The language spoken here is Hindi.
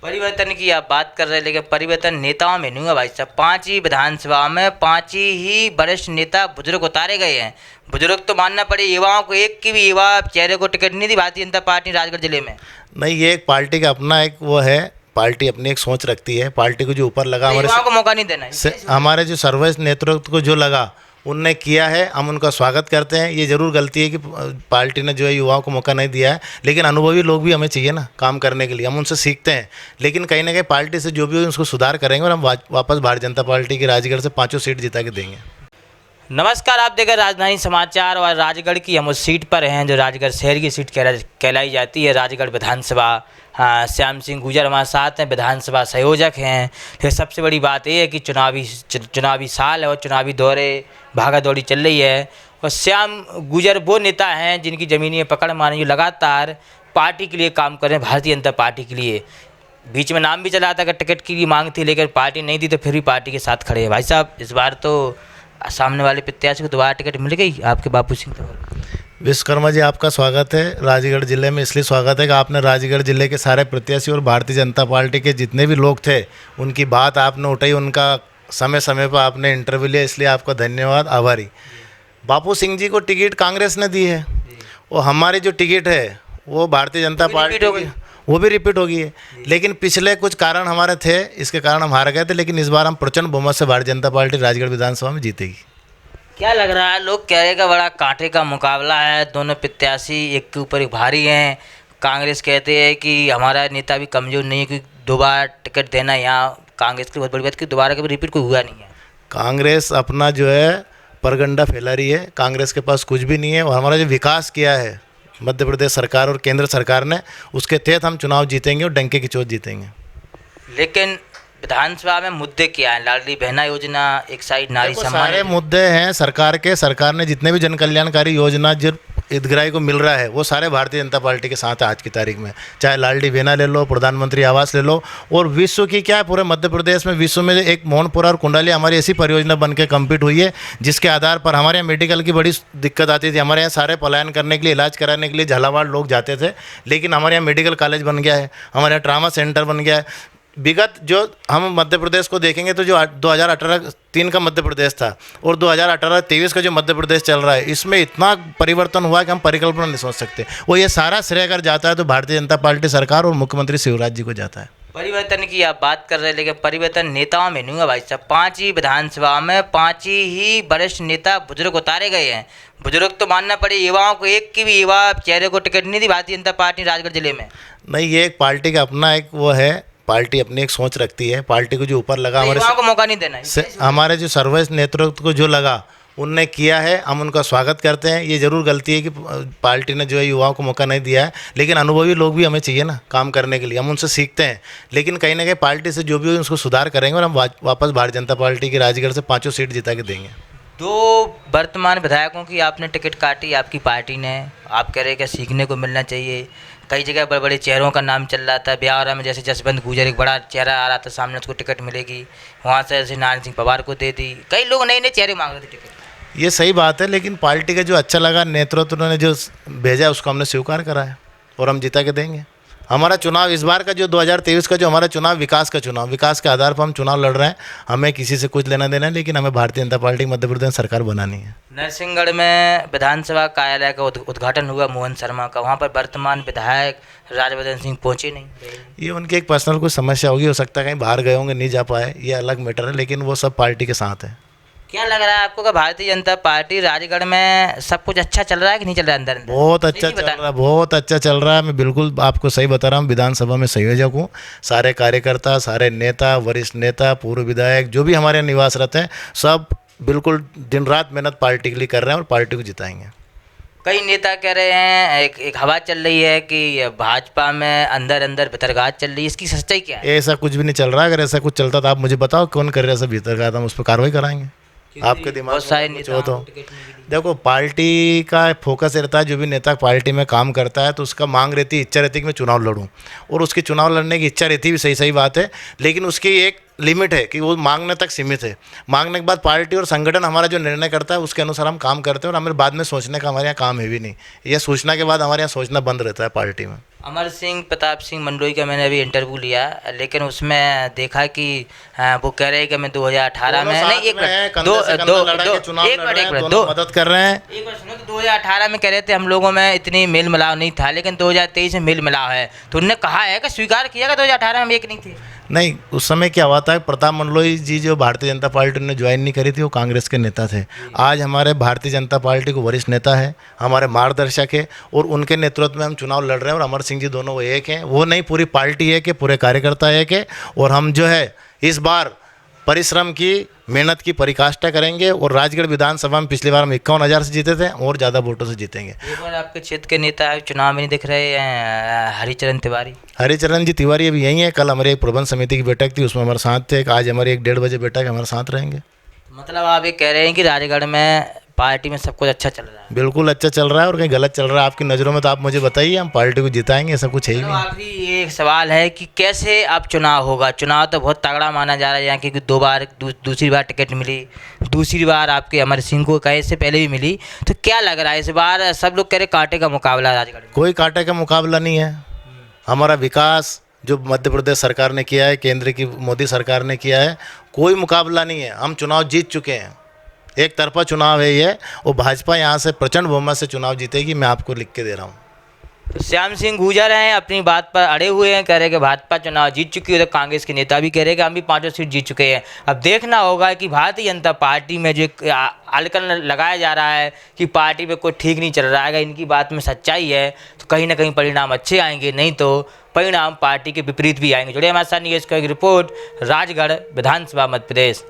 परिवर्तन की आप बात कर रहे हैं, लेकिन परिवर्तन नेताओं में नहीं हुआ भाई साहब। 5 ही विधानसभा में 5 ही वरिष्ठ नेता बुजुर्ग उतारे गए हैं। बुजुर्ग तो मानना पड़े, युवाओं को एक की भी युवा चेहरे को टिकट नहीं दी भारतीय जनता पार्टी राजगढ़ जिले में। नहीं, ये एक पार्टी का अपना एक वो है, पार्टी अपनी एक सोच रखती है। पार्टी को जो ऊपर लगा, हमारे युवाओं को मौका नहीं देना हमारे जो सर्वोच्च नेतृत्व को जो लगा उनने किया है, हम उनका स्वागत करते हैं। ये ज़रूर गलती है कि पार्टी ने जो है युवाओं को मौका नहीं दिया है, लेकिन अनुभवी लोग भी हमें चाहिए ना काम करने के लिए, हम उनसे सीखते हैं। लेकिन कहीं ना कहीं पार्टी से जो भी हो उसको सुधार करेंगे और हम वापस भारतीय जनता पार्टी की राजगढ़ से 5 सीट जिता के देंगे। नमस्कार, आप देख रहे राजधानी समाचार और राजगढ़ की हम उस सीट पर हैं जो राजगढ़ शहर की सीट कहलाई जाती है, राजगढ़ विधानसभा। हाँ, श्याम सिंह गुजर हमारे साथ हैं, विधानसभा संयोजक हैं। फिर सबसे बड़ी बात यह है कि चुनावी साल है और चुनावी दौरे भागा दौड़ी चल रही है। और श्याम गुजर वो नेता हैं जिनकी ज़मीनी पकड़ मानी, जो लगातार पार्टी के लिए काम कर रहे हैं, भारतीय जनता पार्टी के लिए। बीच में नाम भी चला था कि टिकट की मांग थी, लेकिन पार्टी नहीं दी, तो फिर भी पार्टी के साथ खड़े हैं। भाई साहब, इस बार तो सामने वाले प्रत्याशी को दोबारा टिकट मिल गई, आपके बापू सिंह तंवर। विश्वकर्मा जी, आपका स्वागत है राजगढ़ जिले में। इसलिए स्वागत है कि आपने राजगढ़ जिले के सारे प्रत्याशी और भारतीय जनता पार्टी के जितने भी लोग थे उनकी बात आपने उठाई, उनका समय समय पर आपने इंटरव्यू लिया, इसलिए आपका धन्यवाद, आभारी। बापू सिंह जी को टिकट कांग्रेस ने दी है और हमारी जो टिकट है वो भारतीय जनता पार्टी वो भी रिपीट हो गई है। लेकिन पिछले कुछ कारण हमारे थे, इसके कारण हम हार गए थे, लेकिन इस बार हम प्रचंड बहुमत से भारतीय जनता पार्टी राजगढ़ विधानसभा में जीतेगी। क्या लग रहा है? लोग कह रहे का बड़ा कांटे का मुकाबला है, दोनों प्रत्याशी एक के ऊपर एक भारी हैं। कांग्रेस कहते हैं कि हमारा नेता भी कमज़ोर नहीं है कि दोबारा टिकट देना, यहाँ कांग्रेस की बहुत बड़ी बात कि दोबारा कभी रिपीट कोई हुआ नहीं है। कांग्रेस अपना जो है परगंडा फैला रही है, कांग्रेस के पास कुछ भी नहीं है। और हमारा जो विकास किया है मध्य प्रदेश सरकार और केंद्र सरकार ने, उसके तहत हम चुनाव जीतेंगे और डंके की चोट जीतेंगे। लेकिन विधानसभा में मुद्दे क्या हैं? लाडली बहना योजना एक साइड, नारी सम्मान, सारे मुद्दे हैं सरकार के। सरकार ने जितने भी जन कल्याणकारी योजना जो हितग्राही को मिल रहा है वो सारे भारतीय जनता पार्टी के साथ है आज की तारीख में। चाहे लाडली बहना ले लो, प्रधानमंत्री आवास ले लो, और विश्व की क्या है, पूरे मध्य प्रदेश में विश्व में एक मोहनपुरा और कुंडाली हमारी ऐसी परियोजना बन के कम्प्लीट हुई है जिसके आधार पर हमारे यहाँ मेडिकल की बड़ी दिक्कत आती थी। हमारे यहाँ सारे पलायन करने के लिए, इलाज कराने के लिए झालावाड़ लोग जाते थे, लेकिन हमारे यहाँ मेडिकल कॉलेज बन गया है, हमारे यहाँ ट्रामा सेंटर बन गया है। विगत जो हम मध्य प्रदेश को देखेंगे तो जो 2018-3 का मध्य प्रदेश था और 2018-23 का जो मध्य प्रदेश चल रहा है, इसमें इतना परिवर्तन हुआ कि हम परिकल्पना नहीं सोच सकते। वो ये सारा श्रेय अगर जाता है तो भारतीय जनता पार्टी सरकार और मुख्यमंत्री शिवराज जी को जाता है। परिवर्तन की आप बात कर रहे हैं, लेकिन परिवर्तन नेताओं में नहीं हुआ भाई साहब। 5 ही विधानसभा में 5 ही वरिष्ठ नेता बुजुर्ग उतारे गए हैं। बुजुर्ग तो मानना पड़े, युवाओं को एक की भी युवा चेहरे को टिकट नहीं दी भारतीय जनता पार्टी राजगढ़ जिले में। नहीं, ये एक पार्टी का अपना एक वो है, पार्टी अपनी एक सोच रखती है। पार्टी को जो ऊपर लगा, हमारे को मौका नहीं देना हमारे जो सर्वोच्च नेतृत्व को जो लगा उनने किया है, हम उनका स्वागत करते हैं। ये ज़रूर गलती है कि पार्टी ने जो है युवाओं को मौका नहीं दिया है, लेकिन अनुभवी लोग भी हमें चाहिए ना काम करने के लिए, हम उनसे सीखते हैं। लेकिन कहीं ना कहीं पार्टी से जो भी हो उसको सुधार करेंगे और हम वापस भारतीय जनता पार्टी की राजगढ़ से 5 सीट जिता के देंगे। 2 वर्तमान विधायकों की आपने टिकट काटी, आपकी पार्टी ने। आप कह रहे कि सीखने को मिलना चाहिए। कई जगह बड़े बड़े चेहरों का नाम चल रहा था, ब्यावरा में जैसे जसवंत गुजर एक बड़ा चेहरा आ रहा था सामने, उसको टिकट मिलेगी। वहाँ से ऐसे नारायण सिंह पवार को दे दी। कई लोग नए नए चेहरे मांग रहे थे टिकट। ये सही बात है, लेकिन पार्टी का जो अच्छा लगा, नेतृत्व ने जो भेजा उसको हमने स्वीकार करा है और हम जिता के देंगे। हमारा चुनाव इस बार का जो 2023 का जो हमारा चुनाव, विकास का चुनाव, विकास के आधार पर हम चुनाव लड़ रहे हैं। हमें किसी से कुछ लेना देना है, लेकिन हमें भारतीय जनता पार्टी मध्य प्रदेश सरकार बनानी है। नरसिंहगढ़ में विधानसभा कार्यालय का उद्घाटन हुआ मोहन शर्मा का, वहाँ पर वर्तमान विधायक राजवर्धन सिंह पहुँचे नहीं। ये उनकी एक पर्सनल कुछ समस्या होगी, हो सकता है कहीं बाहर गए होंगे, नहीं जा पाए, ये अलग मैटर है, लेकिन वो सब पार्टी के साथ है। क्या लग रहा है आपको कि भारतीय जनता पार्टी राजगढ़ में सब कुछ अच्छा चल रहा है कि नहीं चल रहा है? अंदर बहुत अच्छा चल रहा है, बहुत अच्छा चल रहा है। मैं बिल्कुल आपको सही बता रहा हूँ, विधानसभा में संयोजक हूँ। सारे कार्यकर्ता, सारे नेता, वरिष्ठ नेता, पूर्व विधायक जो भी हमारे निवासरत हैं, सब बिल्कुल दिन रात मेहनत पार्टी के लिए कर रहे हैं और पार्टी को जिताएंगे। कई नेता कह रहे हैं, एक हवा चल रही है कि भाजपा में अंदर अंदर भितरघात चल रही है, इसकी सच्चाई क्या है? ऐसा कुछ भी नहीं चल रहा है। अगर ऐसा कुछ चलता तो आप मुझे बताओ कौन कर रहा है ऐसा भितरघात, हम उस पर कार्रवाई कराएंगे। आपके दिमाग में कुछ हो तो देखो, पार्टी का फोकस रहता है, जो भी नेता पार्टी में काम करता है तो उसका मांग रहती है, इच्छा रहती है कि मैं चुनाव लड़ूं, और उसकी चुनाव लड़ने की इच्छा रहती है भी, सही बात है, लेकिन उसकी एक लिमिट है कि वो मांगने तक सीमित है। मांगने के बाद पार्टी और संगठन हमारा जो निर्णय करता है उसके अनुसार हम काम करते हैं, और हमें बाद में सोचने का हमारे यहाँ काम है भी नहीं। यह सूचना के बाद हमारे यहाँ सोचना बंद रहता है पार्टी में। अमर सिंह प्रताप सिंह मंडोई का मैंने अभी इंटरव्यू लिया, लेकिन उसमें देखा कि वो कह रहे हैं कि मैं 2018 में नहीं, एक मिनट, दो मदद कर रहे हैं। एक बार सुनो, तो 2018 में कह रहे थे हम लोगों में इतनी मेल मिलाव नहीं था, लेकिन 2023 में मेल मिलाव है। तो उन्होंने कहा है कि स्वीकार किया कि 2018 में हम एक नहीं थे। नहीं, उस समय क्या हुआ था, प्रताप मंडलोई जी जो भारतीय जनता पार्टी ने ज्वाइन नहीं करी थी, वो कांग्रेस के नेता थे। आज हमारे भारतीय जनता पार्टी को वरिष्ठ नेता है, हमारे मार्गदर्शक है, और उनके नेतृत्व में हम चुनाव लड़ रहे हैं। और अमर सिंह जी दोनों वो एक हैं, वो नहीं, पूरी पार्टी एक है, पूरे कार्यकर्ता एक है। और हम जो है इस बार परिश्रम की, मेहनत की पराकाष्ठा करेंगे। और राजगढ़ विधानसभा में पिछली बार हम 51,000 से जीते थे, और ज़्यादा वोटों से जीतेंगे। एक बार आपके क्षेत्र के नेता चुनाव में नहीं दिख रहे हैं, हरिचरण तिवारी। हरिचरण जी तिवारी अभी यही है। कल हमारी एक प्रबंध समिति की बैठक थी, उसमें हमारे साथ थे। आज हमारी 1-1:30 बजे बैठक, हमारे साथ रहेंगे। मतलब आप ये कह रहे हैं कि राजगढ़ में पार्टी में सब कुछ अच्छा चल रहा है? बिल्कुल अच्छा चल रहा है, और कहीं गलत चल रहा है आपकी नज़रों में तो आप मुझे बताइए, हम पार्टी को जिताएंगे, ऐसा कुछ है ही तो नहीं। आखिरी ये एक सवाल है कि कैसे अब चुनाव होगा? चुनाव तो बहुत तगड़ा माना जा रहा है यहाँ, क्योंकि दूसरी बार टिकट मिली, दूसरी बार आपके अमर सिंह को कहे से पहले भी मिली। तो क्या लग रहा है इस बार? सब लोग कह रहे कांटे का मुकाबला है राजगढ़ में। कोई कांटे का मुकाबला नहीं है। हमारा विकास जो मध्य प्रदेश सरकार ने किया है, केंद्र की मोदी सरकार ने किया है, कोई मुकाबला नहीं है। हम चुनाव जीत चुके हैं, एक तरफा चुनाव है ये, और भाजपा यहाँ से प्रचंड बहुमत से चुनाव जीतेगी, मैं आपको लिख के दे रहा हूँ। तो श्याम सिंह गुर्जर हैं, अपनी बात पर अड़े हुए हैं, कह रहे हैं कि भाजपा चुनाव जीत चुकी है। तो कांग्रेस के नेता भी कह रहे हैं कि हम भी 5 सीट जीत चुके हैं। अब देखना होगा कि भारतीय जनता पार्टी में जो अलकन लगाया जा रहा है कि पार्टी में कोई ठीक नहीं चल रहा है, अगर इनकी बात में सच्चाई है तो कहीं ना कहीं परिणाम अच्छे आएंगे, नहीं तो परिणाम पार्टी के विपरीत भी आएंगे। जुड़े हमारे साथ न्यूज़ की एक रिपोर्ट, राजगढ़ विधानसभा मध्य प्रदेश।